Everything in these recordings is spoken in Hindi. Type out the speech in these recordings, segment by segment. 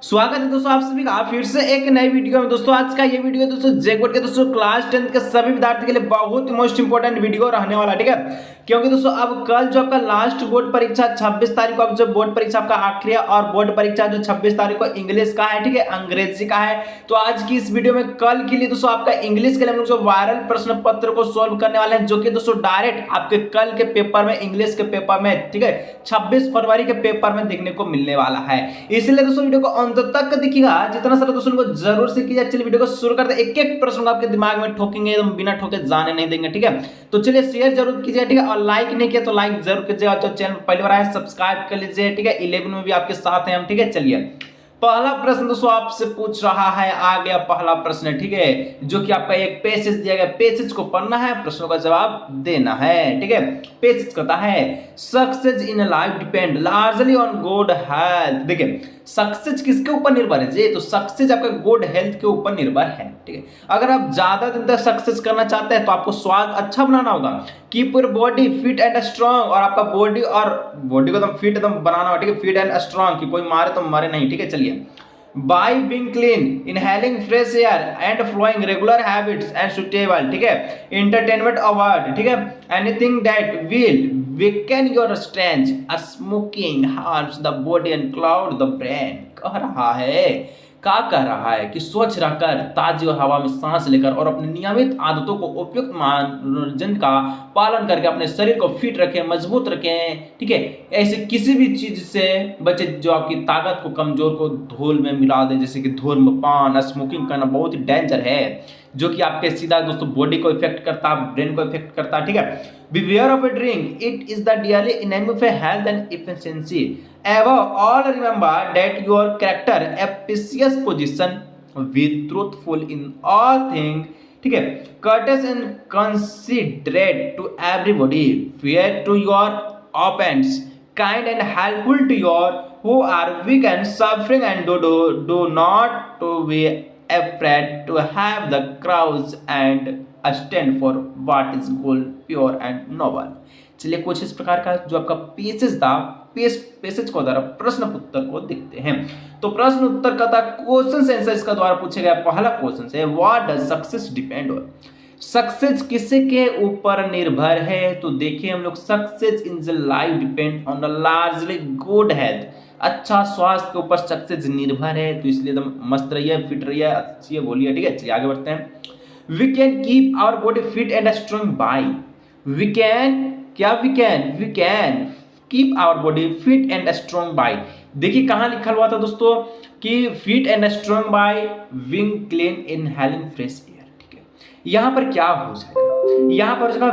स्वागत है दोस्तों आप सभी का फिर से एक नई वीडियो में। दोस्तों आज का ये वीडियो दोस्तों जैकबोर्ड के दोस्तों क्लास 10 के सभी विद्यार्थी के लिए बहुत ही मोस्ट इंपोर्टेंट वीडियो रहने वाला है, ठीक है। क्योंकि दोस्तों अब कल जो आपका लास्ट बोर्ड परीक्षा 26 तारीख को, अब जो बोर्ड परीक्षा आपका आखिरी है और बोर्ड परीक्षा जो 26 तारीख को इंग्लिश का है, ठीक है, अंग्रेजी का है। तो आज की इस वीडियो में कल के लिए दोस्तों आपका इंग्लिश के लिए हम लोग जो वायरल प्रश्न पत्र को सोल्व करने वाले हैं, जो कि दोस्तों डायरेक्ट आपके कल के पेपर में, इंग्लिश के पेपर में, ठीक है, 26 फरवरी के पेपर में देखने को मिलने वाला है। इसलिए दोस्तों वीडियो को अंत तक देखिएगा, जितना सारा दोस्तों को जरूर से कीजिए। चलिए वीडियो को शुरू करते हैं। एक एक प्रश्न आपके दिमाग में ठोकेंगे, एकदम बिना ठोके जाने नहीं देंगे, ठीक है। तो चलिए शेयर जरूर कीजिए, ठीक है, और लाइक नहीं किया तो लाइक जरूर कीजिएगा। तो चैनल पहली बार आए सब्सक्राइब कर लीजिए, ठीक है। 11 में भी आपके साथ हैं हम, ठीक है। चलिए पहला प्रश्न दोस्तों आपसे पूछ रहा है, आ गया पहला प्रश्न, ठीक है, जो कि आपका एक पैसेज दिया गया, पैसेज को पढ़ना है, प्रश्नों का जवाब देना है, ठीक है। पैसेज कहता है success in life depend largely on good health. देखिए सक्सेस किसके ऊपर निर्भर है जी? तो सक्सेस आपका गुड हेल्थ के ऊपर निर्भर है, ठीक है। अगर आप ज्यादा दिन तक सक्सेस करना चाहते हैं तो आपको स्वास्थ्य अच्छा बनाना होगा। Keep your body fit and strong, और आपका बॉडी को एकदम फिट एकदम बनाना होगा, ठीक है, फिट एंड स्ट्रांग, कि कोई मारे तो मरे नहीं, ठीक है। चलिए by being clean, inhaling fresh air and following regular habits and suitable, ठीक है, entertainment award, ठीक है, anything that will weaken your strength, smoking harms the body and cloud the brain। कह रहा है, क्या कह रहा है कि स्वच्छ रहकर, ताजी हवा में सांस लेकर और अपनी नियमित आदतों को उपयुक्त मनोरंजन का पालन करके अपने शरीर को फिट रखें, मजबूत रखें, ठीक है। ऐसे किसी भी चीज से बचे जो आपकी ताकत को, कमजोर को धूल में मिला दे, जैसे कि धूम्रपान, स्मोकिंग करना बहुत ही डेंजर है, जो कि आपके सीधा दोस्तों बॉडी को इफेक्ट करता है, ब्रेन को इफेक्ट करता है, ठीक है। Beware of a drink, it is the daily enemy of health and efficiency. Above all, remember that your character appreciates position, be truthful in all things, ठीक है, courteous and considerate to everybody, fair to your opponents, kind and helpful to your who are weak and suffering, and do not to be afraid to have the crowds and stand for what is good, pure and noble। चलिए कुछ इस प्रकार का जो आपका पैसेज था, पैसेज को द्वारा प्रश्न उत्तर को देखते हैं। तो प्रश्न उत्तर का था क्वेश्चन आंसर इसका द्वारा पूछा गया। पहला क्वेश्चन है what does success depend on, success किसके के ऊपर निर्भर है? तो देखिए हम लोग, success in the life depend on the largely good health, अच्छा स्वास्थ्य के ऊपर सक्सेस निर्भर है। तो इसलिए एकदम मस्त रहिए, फिट रहिए, अच्छी बोलिए, ठीक है। चलिए आगे बढ़ते हैं। We can keep our body fit and strong by, we can keep our body fit and strong by। देखिए कहाँ लिखा हुआ था दोस्तों कि fit and strong by being clean, inhaling fresh air, ठीक है। यहाँ पर क्या हो जाएगा, यहाँ पर हो जाएगा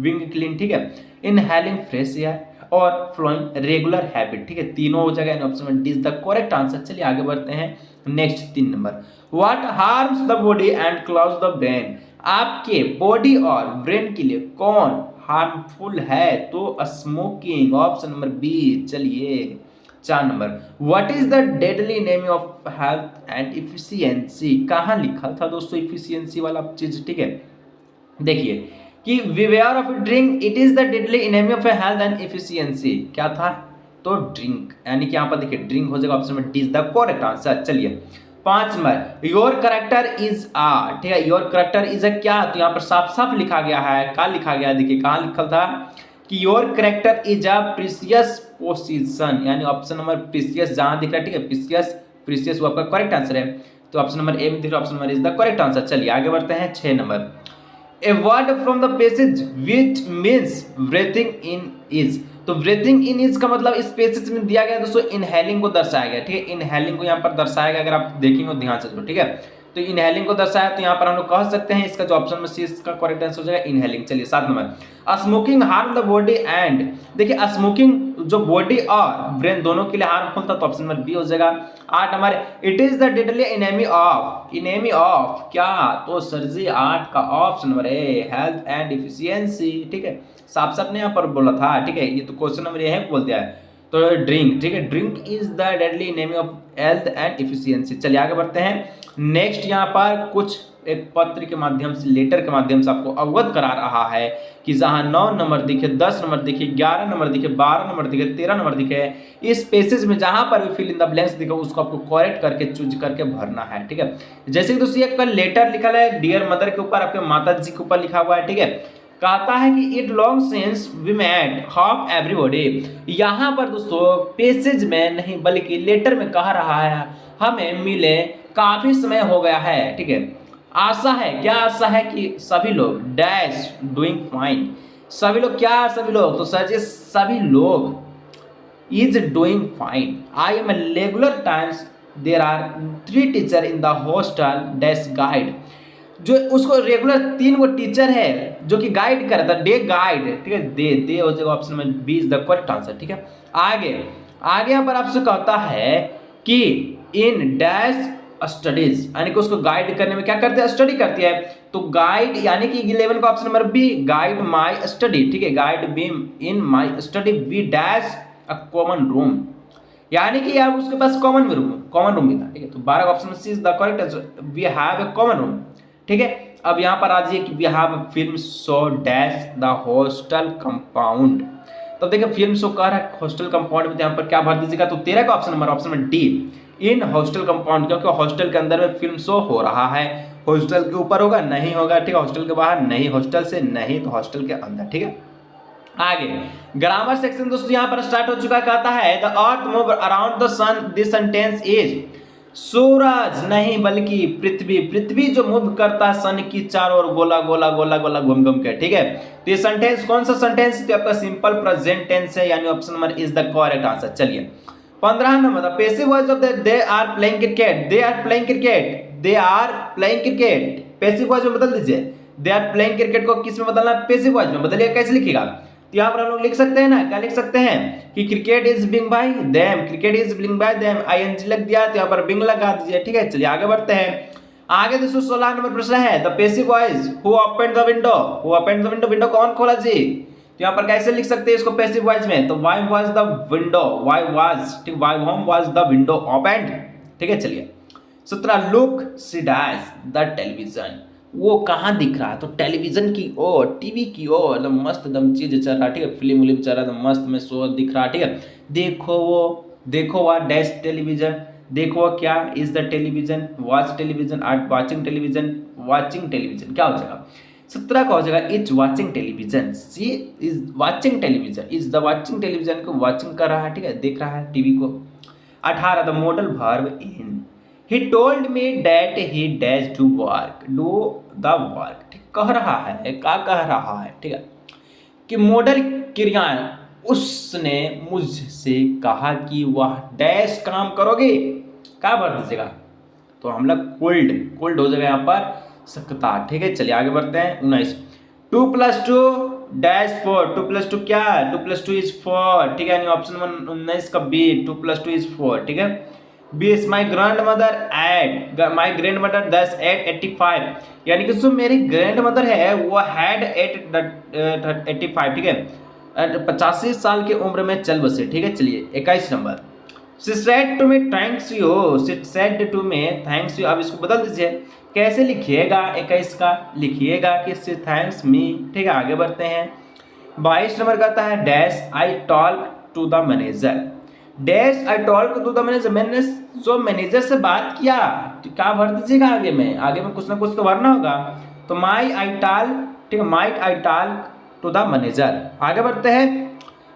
being clean, ठीक है, inhaling fresh air और फ्लोइंग रेगुलर हैबिट, ठीक है, तीनों हो जाएगा। ऑप्शन में D is the correct answer. चलिए आगे बढ़ते हैं। Next 3 number, what harms the body and clouds the brain, आपके बॉडी और ब्रेन के लिए कौन हार्मफुल है? तो स्मोकिंग, ऑप्शन नंबर बी। चलिए 4 number, what is the deadly name of health and efficiency, कहाँ लिखा था दोस्तों इफिशियंसी वाला चीज, ठीक है। देखिए कि beware of drink, it is the deadly enemy of health and efficiency, क्या था? तो ड्रिंक, यानी कि यहाँ पर देखिए ड्रिंक हो जाएगा, ऑप्शन में D is the correct answer. चलिए 5 नंबर, योर करेक्टर इज आ, ठीक है, योर करेक्टर इज अ क्या? तो यहाँ पर साफ साफ लिखा गया है, क्या लिखा गया है? देखिए कहाँ लिखा था कि your character is a precious position, यानी ऑप्शन नंबर प्रीसियस जहाँ दिख रहा है, ठीक है, प्रीसियस वो आपका करेक्ट आंसर है। तो ऑप्शन नंबर ए में दिख रहा है, option number is the correct answer. चलिए आगे बढ़ते हैं। 6 number, A word from the passage which means breathing in is, तो breathing in is का मतलब इस पैसेज में दिया गया दोस्तों इनहेलिंग को दर्शाया गया, ठीक है, इनहेलिंग को यहाँ पर दर्शाया गया। अगर आप देखेंगे ध्यान से तो, ठीक है, तो इनहेलिंग को दर्शाया, तो यहाँ पर हम लोग कह सकते हैं इसका जो ऑप्शन में सी इसका करेक्ट आंसर हो जाएगा इनहेलिंग। चलिए 7 number, smoking harm the body and, देखिए स्मोकिंग जो बॉडी और ब्रेन दोनों के लिए हार्मफुल था, तो ऑप्शन नंबर बी हो जाएगा। 8 number, it is the deadly enemy of क्या? तो सर्जी 8 का option number A, health and efficiency, ठीक है, साफ साफ ने यहाँ पर बोला था, ठीक है, ये तो क्वेश्चन नंबर ये है बोल दिया है। तो ड्रिंक, ठीक है, drink is the deadly enemy of health and efficiency. चलिए आगे बढ़ते हैं। नेक्स्ट यहाँ पर कुछ एक पत्र के माध्यम से, लेटर के माध्यम से आपको अवगत करा रहा है कि जहां 9 नंबर दिखे, 10 नंबर दिखे, 11 नंबर दिखे, 12 नंबर दिखे, 13 नंबर दिखे, इस पेसेज में जहां पर भी फिल इन द ब्लैंक्स दिखे उसको आपको करेक्ट करके चूज करके भरना है। ठीक है, जैसे कि दोस्तों एक लेटर लिखा है डियर मदर के ऊपर, आपके माता जी के ऊपर लिखा हुआ है। ठीक है, कहता है कि it long since we met half everybody. यहाँ पर दोस्तों पेसेज में नहीं बल्कि लेटर में कह रहा है हमें मिले काफी समय हो गया है। ठीक है, आशा है, क्या आशा है कि सभी लोग डैश डूइंग फाइन, सभी लोग क्या, सभी लोग, तो सर जी सभी लोग is doing fine. I am regular times there are 3 teacher in the hostel dash guide. जो उसको रेगुलर 3 वो टीचर है जो कि गाइड कर रहा था, डे गाइड। ठीक है, दे हो जाएगा ऑप्शन में B is the correct answer. ठीक है, आगे यहाँ पर आपसे कहता है कि इन डैश स्टडीज, यानी कि उसको गाइड करने में क्या करते हैं, स्टडी करती है। तो गाइड यानी कि 11 का option number B, guide my study. ठीक है, guide be in my study we dash a common room, यानी कि यार उसके पास कॉमन रूम भी था। ठीक है, तो 12 का option C is the correct answer, we have a common room. ठीक है, अब यहाँ पर आ जाइए कि we have a film show dash the hostel compound. तो देखिए फिल्म शो कह रहा है हॉस्टल कंपाउंड में, यहाँ पर क्या भर दीजिएगा, तो 13 का option number D in hostel compound, क्योंकि हॉस्टल के अंदर में फिल्म शो हो रहा है। हॉस्टल के ऊपर होगा नहीं होगा, ठीक है, हॉस्टल के बाहर नहीं, हॉस्टल से नहीं तो हॉस्टल के अंदर। ठीक है, आगे ग्रामर सेक्शन दोस्तों यहाँ पर स्टार्ट हो चुका है। कहता है the earth move around the sun, this sentence is, सूरज नहीं बल्कि पृथ्वी, पृथ्वी जो मूव करता है सन की चारों ओर गोला गोला गोला गोला घूम घूम के। ठीक है, तो ये सेंटेंस कौन सा सेंटेंस, तो आपका सिंपल प्रेजेंट टेंस है, यानी option number is the correct answer. चलिए 15 नंबर, passive voice of they are playing cricket, they are playing cricket, they are playing cricket, passive voice में बदल दीजिए। दे आर प्लेइंग क्रिकेट को किस में बदलना है, पैसिव वॉइस में बदलिए। कैसे लिखिएगा, तो यहाँ पर हम लोग लिख सकते हैं ना, क्या लिख सकते हैं कि cricket is being by them, cricket is being by them, ING लग दिया तो यहाँ पर बिंग लगा दीजिए। ठीक है, चलिए आगे बढ़ते हैं। आगे दोस्तों 16 नंबर प्रश्न है the passive voice who opened the window, who opened the window, window कौन खोला जी, तो यहाँ पर कैसे लिख सकते हैं इसको पैसिव वॉइस में, तो why was the window, why was, ठीक, why whom was the window opened. ठीक है, चलिए 17 look C dash the television, वो कहाँ दिख रहा है, तो टेलीविजन की ओर, टीवी की ओर, एकदम मस्त एकदम चीज चल रहा है। ठीक है, फिल्म विल्म चल रहा है, एकदम मस्त में शो दिख रहा है। ठीक है, देखो वो डैश टेलीविजन, देखो वो क्या is the television, watch television, are watching television, watching television, क्या हो जाएगा 17 का हो जाएगा is watching television, C is watching television, is the watching television को वाचिंग कर रहा है। ठीक है, देख रहा है टीवी को। 18 the modal verb in, he told me that he dash to work, do the work। ठीक, कह रहा है, क्या कह रहा है, ठीक है, कि मॉडल क्रियाएं उसने मुझसे कहा कि वह डैश काम करोगे, क्या भर दीजिएगा, तो हम लोग कोल्ड हो जाएगा यहाँ पर सकता। ठीक है, चलिए आगे बढ़ते हैं। 19 2 + 2 डैश 4, 2 + 2 क्या, 2 + 2 इज 4। ठीक है, यानी ऑप्शन नंबर 19 का बी, 2 + 2 इज 4। ठीक है, B is my grandmother at, my grandmother does at 85, यानी कि जो मेरी ग्रैंड मदर है वो हैड 85। ठीक है, 85 साल की उम्र में चल बसे। ठीक है, चलिए 21 नंबर, she said to me thanks you, she said to me thanks you, अब इसको बदल दीजिए। कैसे लिखिएगा, 21 का लिखिएगा कि शी थैंक्स मी। ठीक है, आगे बढ़ते हैं। 22 नंबर कहता है dash I talk to the manager, dash I talk to the manager, मैंने जो मैनेजर से बात किया, तो क्या भर दीजिएगा आगे में कुछ ना कुछ तो भरना होगा, तो माई आई टॉक, ठीक है, might I talk to the manager. आगे बढ़ते हैं।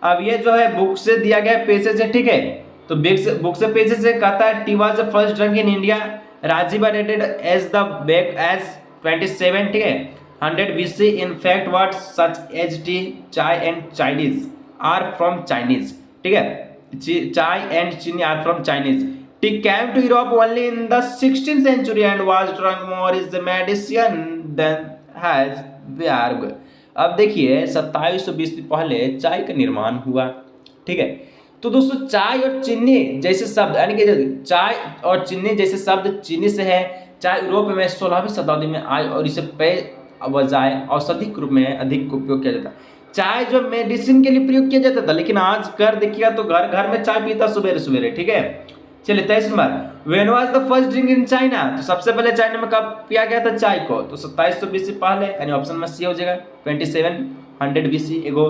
अब ये जो है बुक से दिया गया पेजेज है। ठीक है, तो बुक से पेजेज से कहता है tea was the first drunk in India, Rajiv rated as the back as 27। ठीक है, 100 BC in fact words such as tea, chai and Chinese are from Chinese. ठीक है, chai and chini are from Chinese. Tea came to Europe only in the 16th century and was drunk more is the medicine than has वर्ग। अब देखिए 2700 BC पहले चाय का निर्माण हुआ। ठीक है, तो दोस्तों चाय और चीनी जैसे शब्द, यानी कि चाय और चीनी जैसे शब्द चीनी से है। चाय यूरोप में 16वीं शताब्दी में आई और इसे पेय बजाय औषधिक रूप में अधिक उपयोग किया जाता। चाय जो मेडिसिन के लिए प्रयोग किया जाता था, लेकिन आज कर देखिएगा तो घर घर में चाय पीता सुबह। ठीक है, चलिए 23 number, when was the first drink in China, तो सबसे पहले चाइना में कब पिया गया था चाय को, तो 2700 बीसी पहले, यानी ऑप्शन में सी हो जाएगा 2700 BC ago.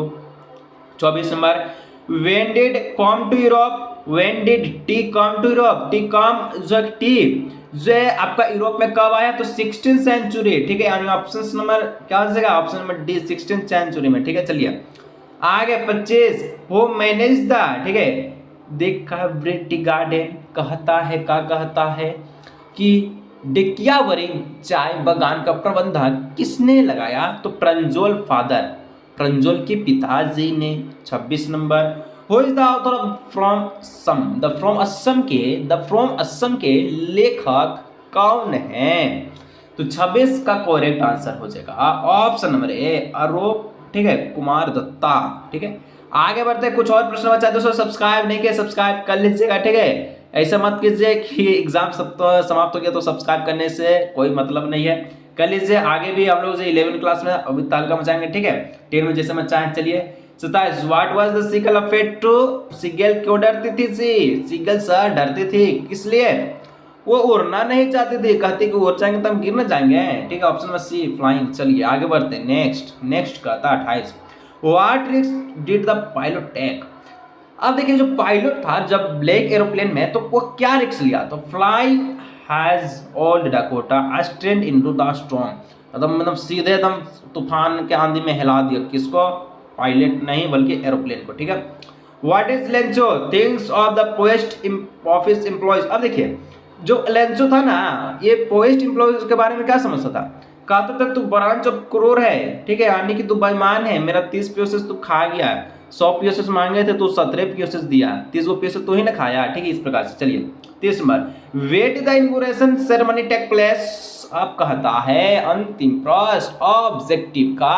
24 number, when did come to Europe, when did tea come to Europe, tea come जो टी जो है आपका यूरोप में कब आया, तो 16th सेंचुरी, ठीक है, यानी ऑप्शन नंबर क्या हो जाएगा, option number D 16th century में, ठीक है। चलिए आगे 25, वो मैनेज द, ठीक है, देखा ब्रिटी गार्डन कहता है, क्या कहता है कि डेकियावरी चाय बागान का प्रबंधन किसने लगाया, तो प्रंजोल फादर, प्रंजोल के पिताजी ने। 26 number, who is the author of from some, the from Assam के लेखक कौन है, तो 26 का करेक्ट आंसर हो जाएगा ऑप्शन नंबर ए आरोप, ठीक है, कुमार दत्ता, ठीक है। आगे बढ़ते हैं, कुछ और प्रश्न बचा दोस्तों, सब्सक्राइब नहीं किया सब्सक्राइब कर लीजिएगा, ठीक है। ऐसा मत कीजिए कि एग्जाम सब तो समाप्त हो गया तो सब्सक्राइब करने से कोई मतलब नहीं है, कर लीजिए। आगे भी हम लोग 11वीं क्लास में अभी तालका मचाएंगे, ठीक है, 10 में जैसे मचाएं। चलिए 27, what was the seagull afraid to, seagull क्यों डरती थी, सीगल सर डरती थी किस लिए, वो उड़ना नहीं चाहती थी, कहती कि उड़ जाएंगे तो हम गिर न जाएंगे, ठीक है, ऑप्शन में सी फ्लाइंग। चलिए आगे बढ़ते हैं, नेक्स्ट कहता 28, what risk did the pilot take, अब देखिए जो पायलट था जब ब्लैक एरोप्लेन में, तो वो क्या रिस्क लिया, तो fly has old Dakota straight into the storm, मतलब सीधे एकदम तूफान के आंधी में हिला दिया, किसको, पायलट नहीं बल्कि एरोप्लेन को, ठीक है। What is Lencho things of the post office employees, अब देखिए जो लेंचो था ना, ये पोस्ट एम्प्लॉयज के बारे में क्या समझता था, कहता था तू ब्रांच ऑफ क्रूर है, ठीक है, यानी कि तू बेईमान है, मेरा 30 पीसेस तू खा गया, 100 पीसेस मांगे थे तो 17 पीसेस दिया, 30 पीसेस तो ही ना खाया, ठीक है, इस प्रकार से। चलिए 30 number, where the inauguration ceremony take place, अब कहता है अंतिम प्रश्न ऑब्जेक्टिव का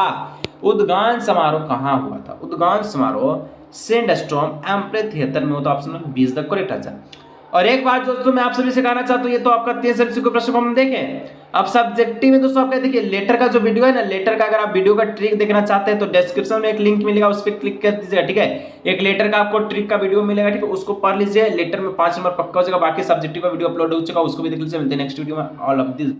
उद्घाटन समारोह कहाँ हुआ था, उद्घाटन समारोह सैंडस्टॉर्म एम्परे थिएटर में, हो तो option number 20 the correct answer. और एक बात दोस्तों मैं आप सभी से कहना चाहता हूँ, ये तो आपका 3 सब्जेक्ट को प्रश्न हम देखें, अब सब्जेक्टिव में दोस्तों आपका देखिए लेटर का जो वीडियो है ना, लेटर का अगर आप वीडियो का ट्रिक देखना चाहते हैं तो डिस्क्रिप्शन में एक लिंक मिलेगा, उस पर क्लिक कर दीजिएगा, ठीक है। एक लेटर का आपको ट्रिक का वीडियो मिलेगा, ठीक है, उसको पढ़ लीजिए, लेटर में 5 नंबर पक्का हो जाएगा। बाकी सब्जेक्टिव का वीडियो अपलोड हो चुका है, उसको भी देख लीजिए। मिलते हैं नेक्स्ट वीडियो में। All of this